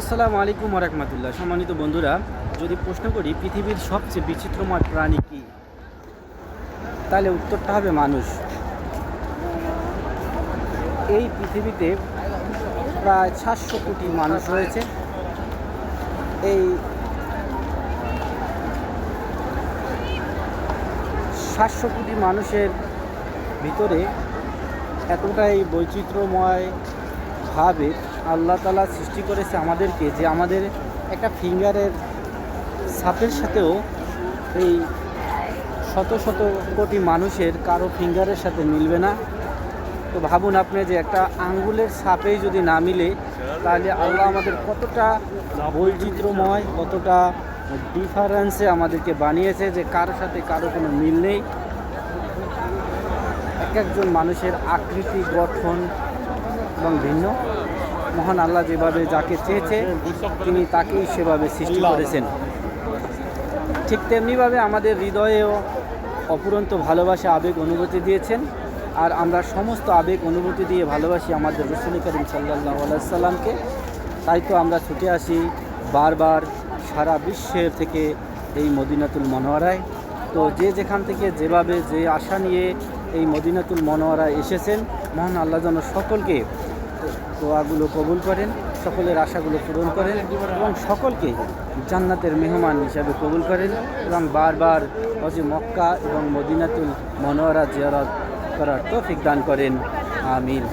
আসসালামু আলাইকুম ওয়া রাহমাতুল্লাহ। সম্মানিত বন্ধুরা, যদি প্রশ্ন করি পৃথিবীর সবচেয়ে বিচিত্রময় প্রাণী কী, তাহলে উত্তরটা হবে মানুষ। এই পৃথিবীতে প্রায় 700 কোটি মানুষ রয়েছে। এই 700 কোটি মানুষের ভিতরে এতটাই বৈচিত্র্যময়ভাবে আল্লাহ তাআলা সৃষ্টি করেছে আমাদেরকে, যে আমাদের একটা ফিঙ্গারের ছাপের সাথেও এই শত শত কোটি মানুষের কারো ফিঙ্গারের সাথে মিলবে না। তো ভাবুন আপনি, যে একটা আঙ্গুলের ছাপেই যদি না মিলে, তাহলে আল্লাহ আমাদের কতটা বৈচিত্র্যময়, কতটা ডিফারেন্সে আমাদেরকে বানিয়েছে, যে কারোর সাথে কারো কোনো মিল নেই। এক একজন মানুষের আকৃতি, গঠন এবং ভিন্ন। মহান আল্লাহ যেভাবে যাকে চেয়েছে তিনি তাকেই সেভাবে সৃষ্টি করেছেন। ঠিক তেমনিভাবে আমাদের হৃদয়েও অপুরন্ত ভালোবাসা, আবেগ, অনুভূতি দিয়েছেন। আর আমরা সমস্ত আবেগ অনুভূতি দিয়ে ভালোবাসি আমাদের রাসূল করিম সাল্লাল্লাহু আলাইহি সাল্লামকে। তাই তো আমরা ছুটে আসি বারবার সারা বিশ্বের থেকে এই মদিনাতুল মনোয়ারায়। তো যে যেখান থেকে যেভাবে যে আশা নিয়ে এই মদিনাতুল মনোয়ারায় এসেছেন, মহান আল্লাহ যেন সকলকে দোয়াগুলো কবুল করেন, সকলের আশাগুলো পূরণ করেন এবং সকলকে জান্নাতের মেহমান হিসাবে কবুল করেন এবং বারবার হজে মক্কা এবং মদিনাতুল মনোয়ারা জিয়ারত করার তৌফিক দান করেন। আমিন।